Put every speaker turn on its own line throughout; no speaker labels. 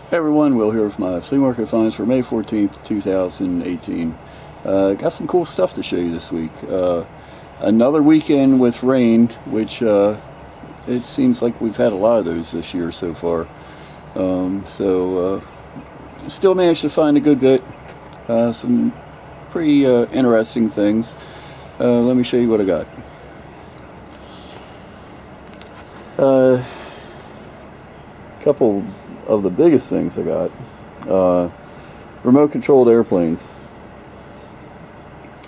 Hey everyone, Will here with my flea market finds for May 14th, 2018. Got some cool stuff to show you this week. Another weekend with rain, which it seems like we've had a lot of those this year so far. Still managed to find a good bit. Some pretty interesting things. Let me show you what I got. Couple of the biggest things I got. Remote controlled airplanes.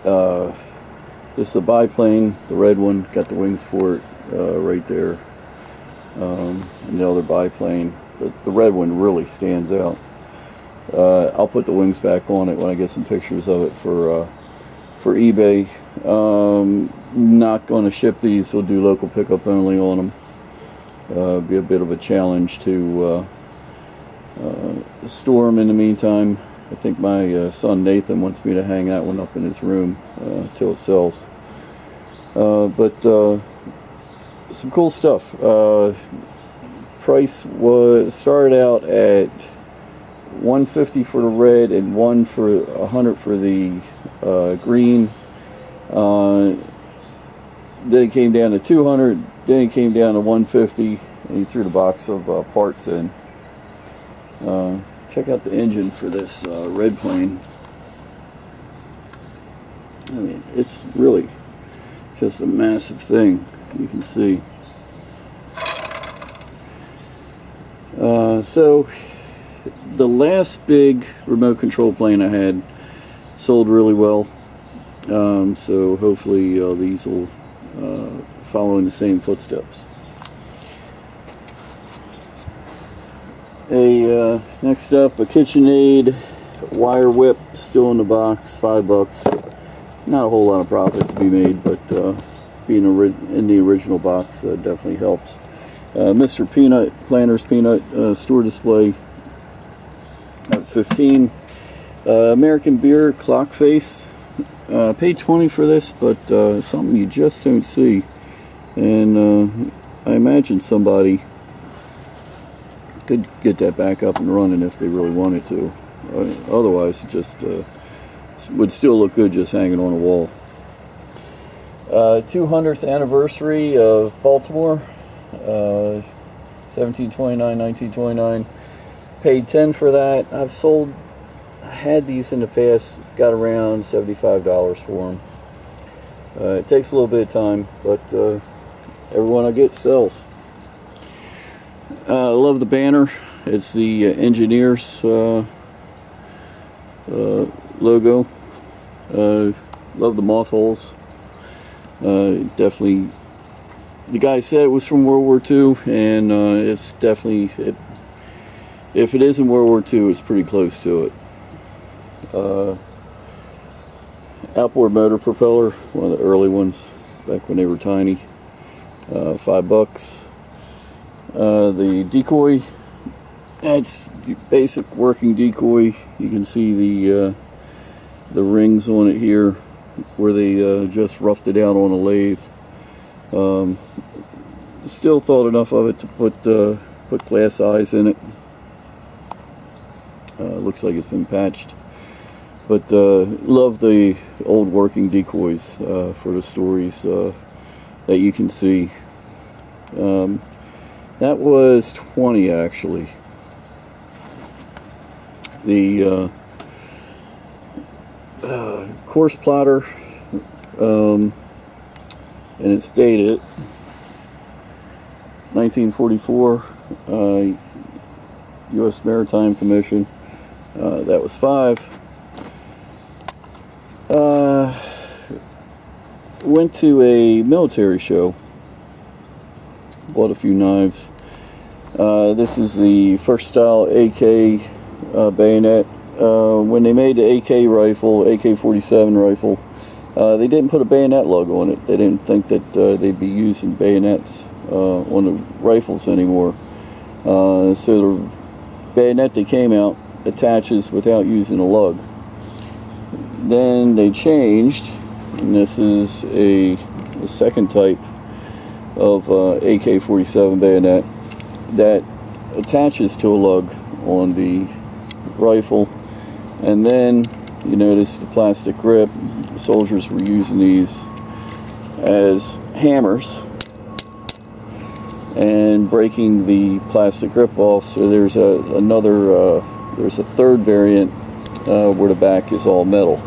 This is a biplane, the red one, got the wings for it right there. And the other biplane, but the red one really stands out. I'll put the wings back on it when I get some pictures of it for eBay. Not going to ship these, we'll do local pickup only on them. Be a bit of a challenge to store them in the meantime. I think my son Nathan wants me to hang that one up in his room till it sells. But some cool stuff. Price started out at $150 for the red and $100 for the green. Then it came down to $200. Then it came down to $150, and he threw the box of parts in. Check out the engine for this red plane. I mean, it's really just a massive thing, you can see. So the last big remote control plane I had sold really well. So hopefully these will follow in the same footsteps. Next up, a KitchenAid wire whip, still in the box, $5. Not a whole lot of profit to be made, but being in the original box definitely helps. Mr. Peanut, Planters Peanut store display, that's $15. American Beer clock face, paid $20 for this, but something you just don't see. And I imagine somebody could get that back up and running if they really wanted to. Otherwise, it just would still look good just hanging on a wall. 200th anniversary of Baltimore, 1729, 1929. Paid $10 for that. I had these in the past, got around $75 for them. It takes a little bit of time, but everyone I get sells. I love the banner. It's the engineers logo. Love the moth holes. Definitely, the guy said it was from World War II, and it's definitely, if it isn't World War II, it's pretty close to it. Outboard motor propeller, one of the early ones, back when they were tiny. $5. The decoy, that's basic working decoy. You can see the rings on it here where they just roughed it out on a lathe. Still thought enough of it to put glass eyes in it. Looks like it's been patched, but love the old working decoys for the stories that you can see. That was $20 actually. The course plotter, and it's dated 1944, U.S. Maritime Commission. That was $5. Went to a military show. Bought a few knives. This is the first style AK bayonet. When they made the AK rifle, AK-47 rifle, they didn't put a bayonet lug on it. They didn't think that they'd be using bayonets on the rifles anymore. So the bayonet that came out attaches without using a lug. Then they changed, and this is a second type of AK-47 bayonet that attaches to a lug on the rifle. And then you notice the plastic grip. The soldiers were using these as hammers and breaking the plastic grip off. So there's there's a third variant where the back is all metal.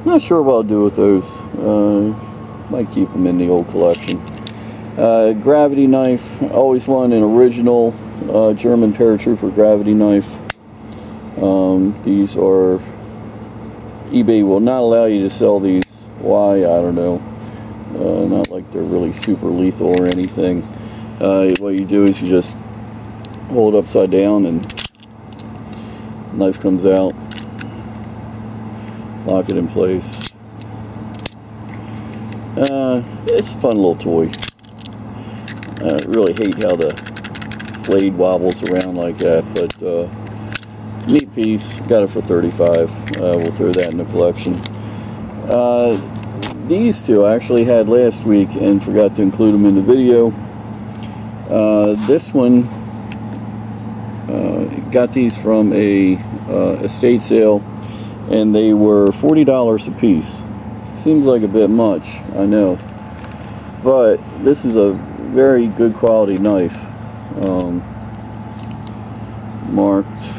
Not sure what I'll do with those. Might keep them in the old collection. Gravity knife. I always wanted an original German paratrooper gravity knife. These are, eBay will not allow you to sell these. Why? I don't know. Not like they're really super lethal or anything. What you do is you just hold it upside down and the knife comes out. Lock it in place. It's a fun little toy. I really hate how the blade wobbles around like that, but neat piece. Got it for $35. We'll throw that in the collection. These two I actually had last week and forgot to include them in the video. This one, got these from a estate sale, and they were $40 a piece. Seems like a bit much, I know, but this is a very good quality knife. Marked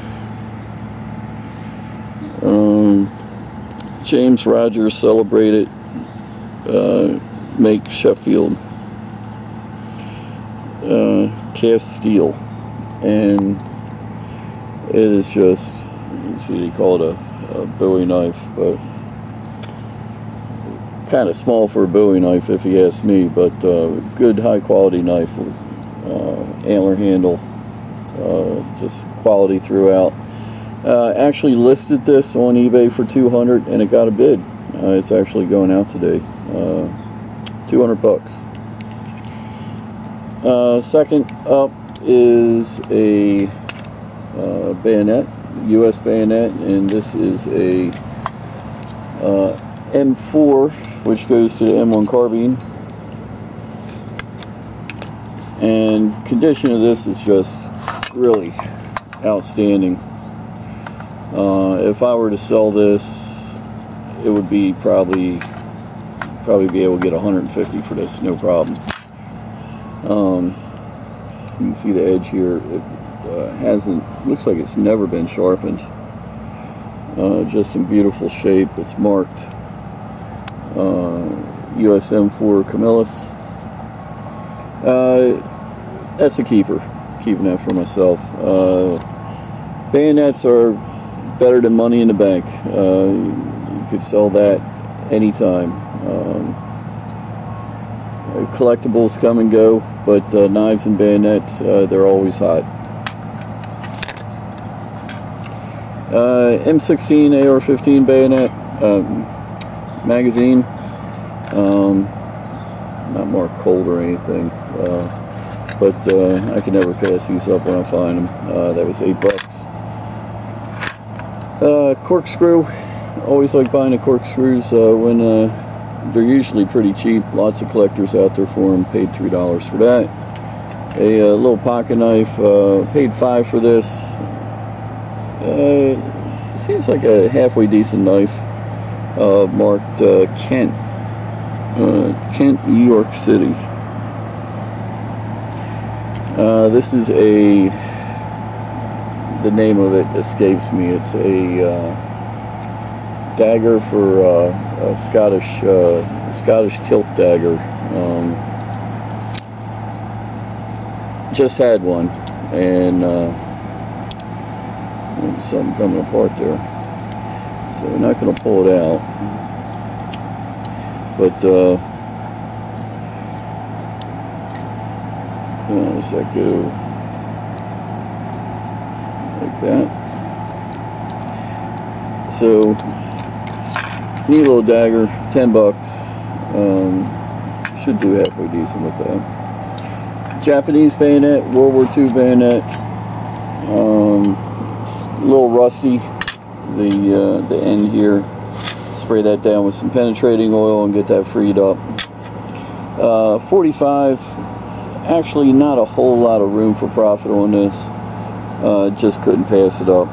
James Rogers Celebrated, make Sheffield, cast steel, and it is just, you can see they call it a Bowie knife, but kind of small for a Bowie knife if you ask me, but good high quality knife with antler handle, just quality throughout. Actually listed this on eBay for $200 and it got a bid. It's actually going out today. $200. Second up is a bayonet, US bayonet, and this is a M4, which goes to the M1 carbine. And condition of this is just really outstanding. If I were to sell this, it would be probably be able to get $150 for this, no problem. You can see the edge here. It looks like it's never been sharpened. Just in beautiful shape. It's marked US M4 Camillus. That's a keeper. Keeping that for myself. Bayonets are better than money in the bank. You could sell that anytime. Collectibles come and go, but knives and bayonets, they're always hot. M16 AR-15 bayonet magazine. Not marked cold or anything, but I can never pass these up when I find them. That was $8. Corkscrew. Always like buying the corkscrews when they're usually pretty cheap. Lots of collectors out there for them. Paid $3 for that. A little pocket knife. Paid $5 for this. Seems like a halfway decent knife. Marked Kent, New York City. This is the name of it escapes me. It's a dagger for a Scottish kilt dagger. Just had one, and something coming apart there, so we're not going to pull it out, but does that go like that? So neat little dagger, $10. Should do halfway decent with that. Japanese bayonet, World War II bayonet. It's a little rusty. The end here. Spray that down with some penetrating oil and get that freed up. $45. Actually, not a whole lot of room for profit on this. Just couldn't pass it up.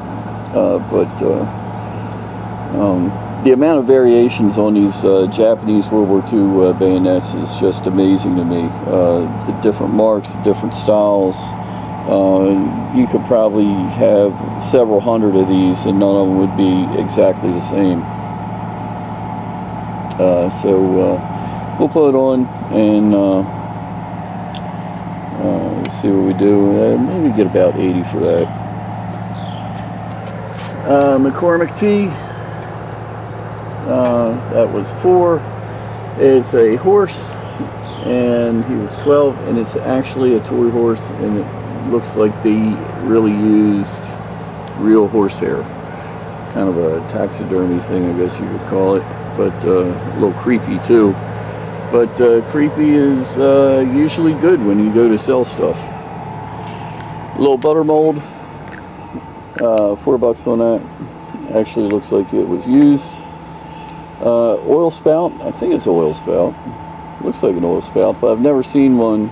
The amount of variations on these Japanese World War II bayonets is just amazing to me. The different marks, the different styles. You could probably have several hundred of these and none of them would be exactly the same. So we'll put it on and see what we do. Maybe get about 80 for that. McCormick T. That was 4. It's a horse, and he was 12, and it's actually a toy horse, and it looks like they really used real horsehair. Kind of a taxidermy thing, I guess you could call it, but a little creepy too. But creepy is usually good when you go to sell stuff. A little butter mold, $4 on that. Actually looks like it was used. Oil spout, I think it's an oil spout. Looks like an oil spout, but I've never seen one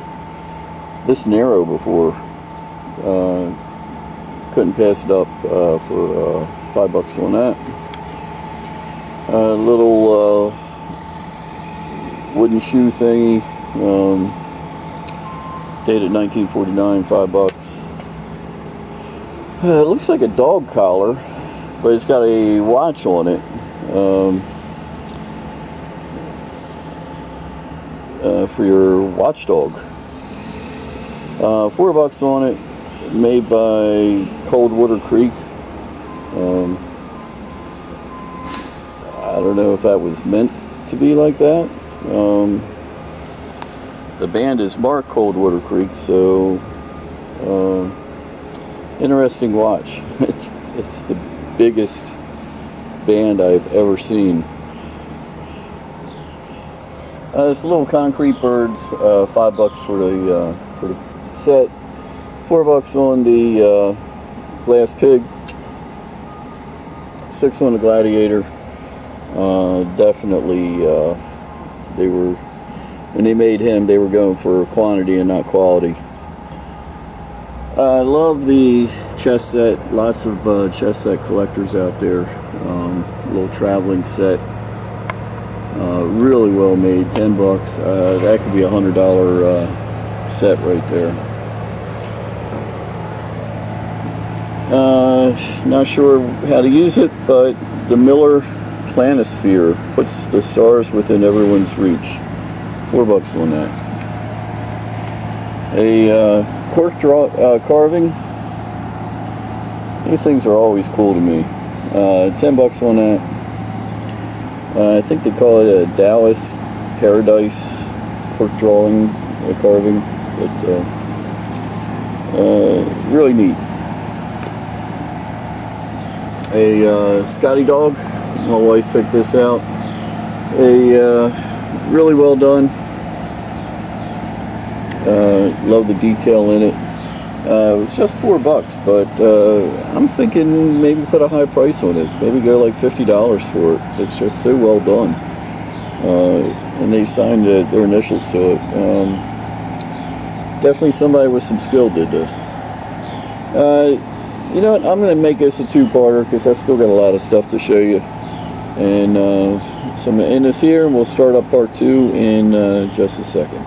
this narrow before. Couldn't pass it up for $5 on that. A little wooden shoe thingy, dated 1949, $5. It looks like a dog collar, but it's got a watch on it. For your watchdog. $4 on it, made by Coldwater Creek. I don't know if that was meant to be like that. The band is marked Coldwater Creek, so interesting watch. It's the biggest band I've ever seen. It's little concrete birds, $5 for the set, $4 on the glass pig, $6 on the gladiator. Definitely, they were, when they made him, they were going for quantity and not quality. I love the chess set. Lots of chess set collectors out there. Little traveling set. Really well made, $10. That could be a $100 set right there. Not sure how to use it, but the Miller Planisphere puts the stars within everyone's reach. $4 on that. A cork carving. These things are always cool to me. $10 on that. I think they call it a Dallas Paradise cork drawing carving, but really neat. A Scotty dog. My wife picked this out. A really well done. Love the detail in it. It was just $4, but I'm thinking maybe put a high price on this. Maybe go like $50 for it. It's just so well done. And they signed their initials to it. Definitely somebody with some skill did this. You know what? I'm going to make this a two-parter because I still got a lot of stuff to show you. And so I'm going to end this here, and we'll start up part 2 in just a second.